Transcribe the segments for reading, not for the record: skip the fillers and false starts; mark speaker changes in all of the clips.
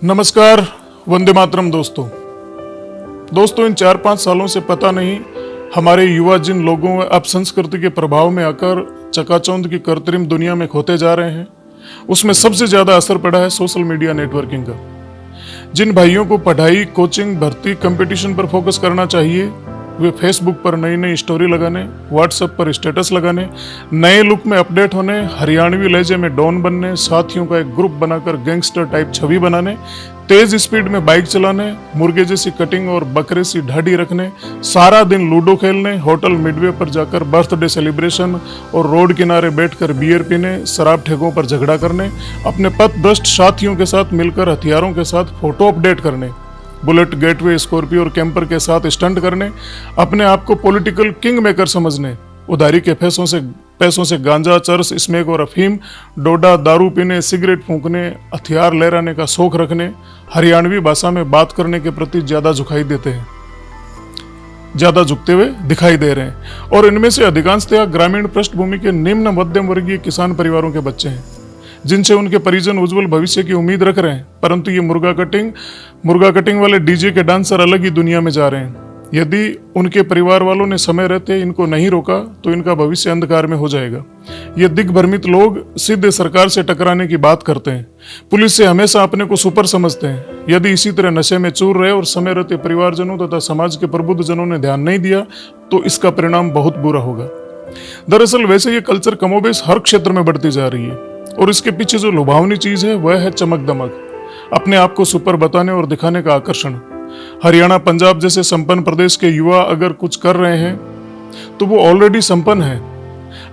Speaker 1: नमस्कार, वंदे मातरम दोस्तों इन 4-5 सालों से पता नहीं हमारे युवा जिन लोगों व अपसंस्कृति के प्रभाव में आकर चकाचौंध की कृत्रिम दुनिया में खोते जा रहे हैं, उसमें सबसे ज्यादा असर पड़ा है सोशल मीडिया नेटवर्किंग का। जिन भाइयों को पढ़ाई, कोचिंग, भर्ती, कंपटीशन पर फोकस करना चाहिए, वे फेसबुक पर नई नई स्टोरी लगाने, व्हाट्सएप पर स्टेटस लगाने, नए लुक में अपडेट होने, हरियाणवी लहजे में डॉन बनने, साथियों का एक ग्रुप बनाकर गैंगस्टर टाइप छवि बनाने, तेज स्पीड में बाइक चलाने, मुर्गे जैसी कटिंग और बकरे सी ढाडी रखने, सारा दिन लूडो खेलने, होटल मिडवे पर जाकर बर्थडे सेलिब्रेशन और रोड किनारे बैठकर बियर पीने, शराब ठेकों पर झगड़ा करने, अपने पथभ्रष्ट साथियों के साथ मिलकर हथियारों के साथ फोटो अपडेट करने, बुलेट, गेटवे, स्कॉर्पियो और कैंपर के साथ स्टंट करने, अपने आप को पॉलिटिकल किंग मेकर समझने, उधारी के पैसों से गांजा, चरस, स्मैक और अफीम, डोडा, दारू पीने, सिगरेट फूंकने, हथियार लहराने का शौक रखने, हरियाणवी भाषा में बात करने के प्रति ज्यादा झुकते हुए दिखाई दे रहे हैं। और इनमें से अधिकांशतः ग्रामीण पृष्ठभूमि के निम्न मध्यम वर्गीय किसान परिवारों के बच्चे हैं, जिनसे उनके परिजन उज्जवल भविष्य की उम्मीद रख रहे हैं। परंतु ये मुर्गा कटिंग वाले डीजे के डांसर अलग ही दुनिया में जा रहे हैं। यदि उनके परिवार वालों ने समय रहते इनको नहीं रोका तो इनका भविष्य अंधकार में हो जाएगा। ये दिग्भ्रमित लोग सीधे सरकार से टकराने की बात करते हैं, पुलिस से हमेशा अपने को सुपर समझते हैं। यदि इसी तरह नशे में चूर रहे और समय रहते परिवारजनों तथा समाज के प्रबुद्ध जनों ने ध्यान नहीं दिया तो इसका परिणाम बहुत बुरा होगा। दरअसल वैसे ये कल्चर कमोबेश हर क्षेत्र में बढ़ती जा रही है और इसके पीछे जो लुभावनी चीज है वह है चमक दमक, अपने आप को सुपर बताने और दिखाने का आकर्षण। हरियाणा, पंजाब जैसे संपन्न प्रदेश के युवा अगर कुछ कर रहे हैं तो वो ऑलरेडी संपन्न है।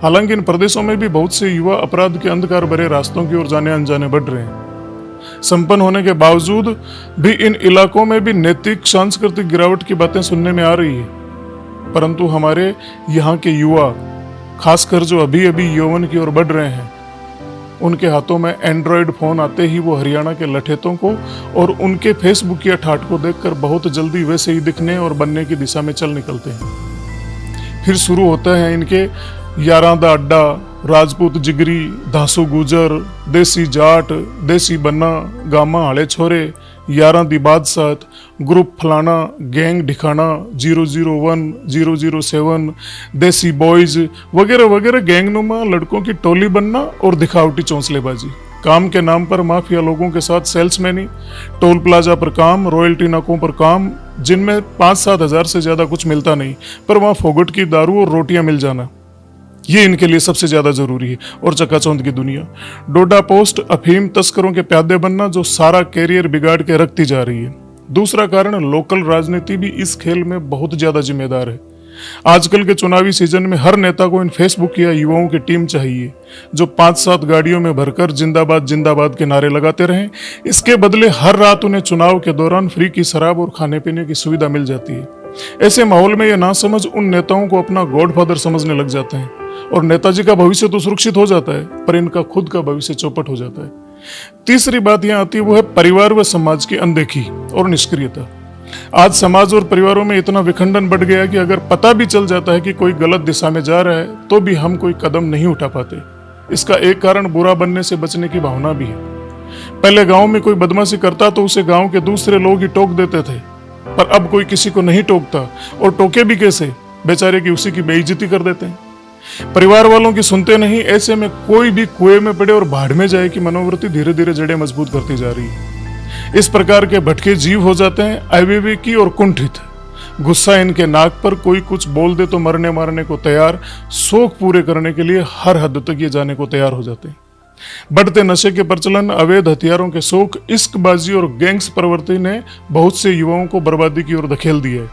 Speaker 1: हालांकि इन प्रदेशों में भी बहुत से युवा अपराध के अंधकार भरे रास्तों की ओर जाने अनजाने बढ़ रहे हैं। संपन्न होने के बावजूद भी इन इलाकों में भी नैतिक सांस्कृतिक गिरावट की बातें सुनने में आ रही है। परंतु हमारे यहाँ के युवा, खासकर जो अभी अभी यौवन की ओर बढ़ रहे हैं, उनके हाथों में एंड्रॉयड फोन आते ही वो हरियाणा के लठेतों को और उनके फेसबुक या ठाट को देखकर बहुत जल्दी वैसे ही दिखने और बनने की दिशा में चल निकलते हैं। फिर शुरू होता है इनके यारां दा अड्डा, राजपूत जिगरी, धांसू गुजर, देसी जाट, देसी बन्ना, गामा हाले छोरे, यारां दी बादशाह, ग्रुप फलाना, गैंग ढिकाना, 001, 007, देसी बॉयज वगैरह वगैरह गैंगनुमा लड़कों की टोली बनना और दिखावटी चौंसलेबाजी। काम के नाम पर माफिया लोगों के साथ सेल्समैनी, टोल प्लाजा पर काम, रॉयल्टी नाकों पर काम, जिनमें 5-7 हजार से ज्यादा कुछ मिलता नहीं, पर वहां फोगट की दारू और रोटियां मिल जाना, ये इनके लिए सबसे ज्यादा जरूरी है। और चकाचौंध की दुनिया, डोडा पोस्ट, अफीम तस्करों के प्यादे बनना जो सारा कैरियर बिगाड़ के रखती जा रही है। दूसरा कारण, लोकल राजनीति भी इस खेल में बहुत ज्यादा जिम्मेदार है। आजकल के चुनावी सीजन में हर नेता को इन फेसबुक या युवाओं की टीम चाहिए जो 5-7 गाड़ियों में भरकर जिंदाबाद जिंदाबाद के नारे लगाते रहें। इसके बदले हर रात उन्हें चुनाव के दौरान फ्री की शराब और खाने पीने की सुविधा मिल जाती है। ऐसे माहौल में यह नासमझ उन नेताओं को अपना गॉडफादर समझने लग जाते हैं और नेताजी का भविष्य तो सुरक्षित हो जाता है, पर इनका खुद का भविष्य चौपट हो जाता है। तीसरी बात यहां आती है, वो है परिवार व समाज की अनदेखी और निष्क्रियता। आज समाज और परिवारों में इतना विखंडन बढ़ गया कि अगर पता भी चल जाता है कि कोई गलत दिशा में जा रहा है तो भी हम कोई कदम नहीं उठा पाते। इसका एक कारण बुरा बनने से बचने की भावना भी है। पहले गांव में कोई बदमाशी करता तो उसे गांव के दूसरे लोग ही टोक देते थे, पर अब कोई किसी को नहीं टोकता, और टोके भी कैसे, बेचारे की उसी की बेइज्जती कर देते हैं। परिवार वालों की सुनते नहीं, ऐसे में कोई भी कुएं में पड़े और भाड़ में जाए की मनोवृत्ति धीरे धीरे जड़ें मजबूत करती जा रही है। इस प्रकार के भटके जीव हो जाते हैं अविवेकी और कुंठित। गुस्सा इनके नाक पर, कोई कुछ बोल दे तो मरने मारने को तैयार, शौक पूरे करने के लिए हर हद तक ये जाने को तैयार हो जाते हैं। बढ़ते नशे के प्रचलन, अवैध हथियारों के शौक, इश्कबाजी और गैंग्स प्रवृत्ति ने बहुत से युवाओं को बर्बादी की ओर धकेल दिया है।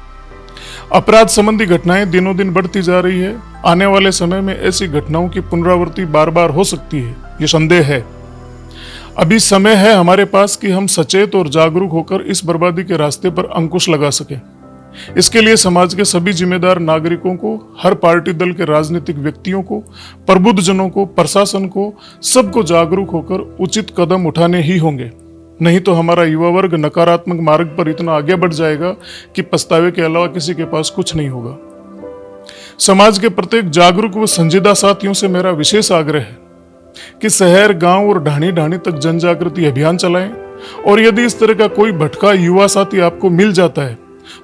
Speaker 1: अपराध संबंधी घटनाएं दिनों दिन बढ़ती जा रही है। आने वाले समय में ऐसी घटनाओं की पुनरावृत्ति बार बार हो सकती है, ये संदेह है। अभी समय है हमारे पास कि हम सचेत और जागरूक होकर इस बर्बादी के रास्ते पर अंकुश लगा सकें। इसके लिए समाज के सभी जिम्मेदार नागरिकों को, हर पार्टी दल के राजनीतिक व्यक्तियों को, प्रबुद्ध जनों को, प्रशासन को, सबको जागरूक होकर उचित कदम उठाने ही होंगे। नहीं तो हमारा युवा वर्ग नकारात्मक मार्ग पर इतना आगे बढ़ जाएगा कि पछतावे के अलावा किसी के पास कुछ नहीं होगा। समाज के प्रत्येक जागरूक व संजीदा साथियों से मेरा विशेष आग्रह है कि शहर, गांव और ढाणी ढाणी तक जन जागृति अभियान चलाएं और यदि इस तरह का कोई भटका युवा साथी आपको मिल जाता है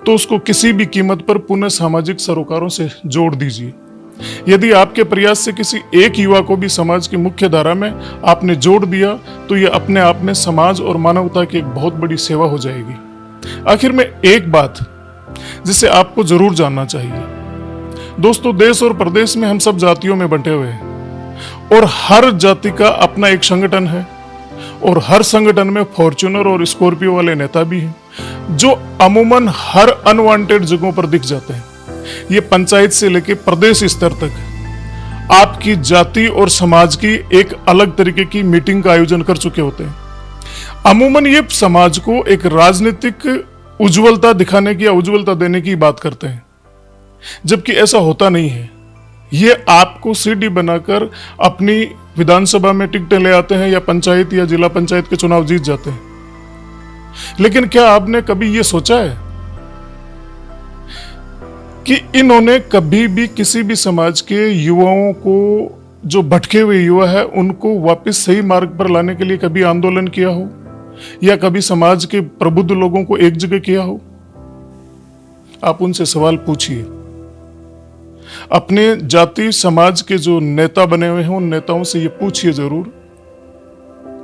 Speaker 1: तो उसको किसी भी कीमत पर पुनः सामाजिक सरोकारों से जोड़ दीजिए। यदि आपके प्रयास से किसी एक युवा को भी समाज की मुख्य धारा में आपने जोड़ दिया तो यह अपने आप में समाज और मानवता की एक बहुत बड़ी सेवा हो जाएगी। आखिर में एक बात जिसे आपको जरूर जानना चाहिए दोस्तों, देश और प्रदेश में हम सब जातियों में बंटे हुए हैं और हर जाति का अपना एक संगठन है और हर संगठन में फॉर्च्यूनर और स्कॉर्पियो वाले नेता भी हैं जो अमूमन हर अनवांटेड जगहों पर दिख जाते हैं। ये पंचायत से लेकर प्रदेश स्तर तक आपकी जाति और समाज की एक अलग तरीके की मीटिंग का आयोजन कर चुके होते हैं। अमूमन ये समाज को एक राजनीतिक उज्जवलता दिखाने की या उज्जवलता देने की बात करते हैं, जबकि ऐसा होता नहीं है। ये आपको सीडी बनाकर अपनी विधानसभा में टिकटें ले आते हैं या पंचायत या जिला पंचायत के चुनाव जीत जाते हैं। लेकिन क्या आपने कभी ये सोचा है कि इन्होंने कभी भी किसी भी समाज के युवाओं को, जो भटके हुए युवा है, उनको वापस सही मार्ग पर लाने के लिए कभी आंदोलन किया हो या कभी समाज के प्रबुद्ध लोगों को एक जगह किया हो? आप उनसे सवाल पूछिए। अपने जाति समाज के जो नेता बने हुए हैं उन नेताओं से ये पूछिए जरूर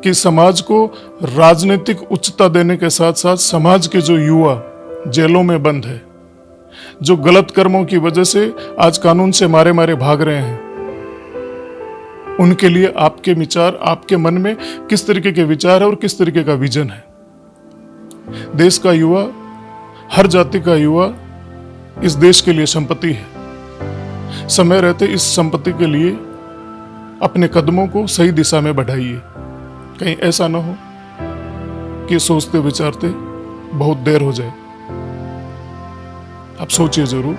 Speaker 1: कि समाज को राजनीतिक उच्चता देने के साथ साथ समाज के जो युवा जेलों में बंद है, जो गलत कर्मों की वजह से आज कानून से मारे मारे भाग रहे हैं, उनके लिए आपके विचार, आपके मन में किस तरीके के विचार है और किस तरीके का विजन है। देश का युवा, हर जाति का युवा इस देश के लिए संपत्ति है। समय रहते इस संपत्ति के लिए अपने कदमों को सही दिशा में बढ़ाइए। कहीं ऐसा ना हो कि सोचते विचारते बहुत देर हो जाए। आप सोचिए जरूर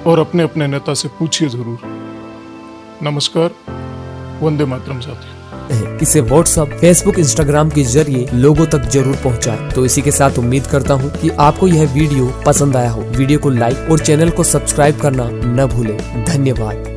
Speaker 1: और अपने अपने नेता से पूछिए जरूर। नमस्कार, वंदे मातरम साथियों।
Speaker 2: इसे व्हाट्सएप, फेसबुक, इंस्टाग्राम के जरिए लोगों तक जरूर पहुंचाएं। तो इसी के साथ उम्मीद करता हूं कि आपको यह वीडियो पसंद आया हो। वीडियो को लाइक और चैनल को सब्सक्राइब करना न भूलें। धन्यवाद।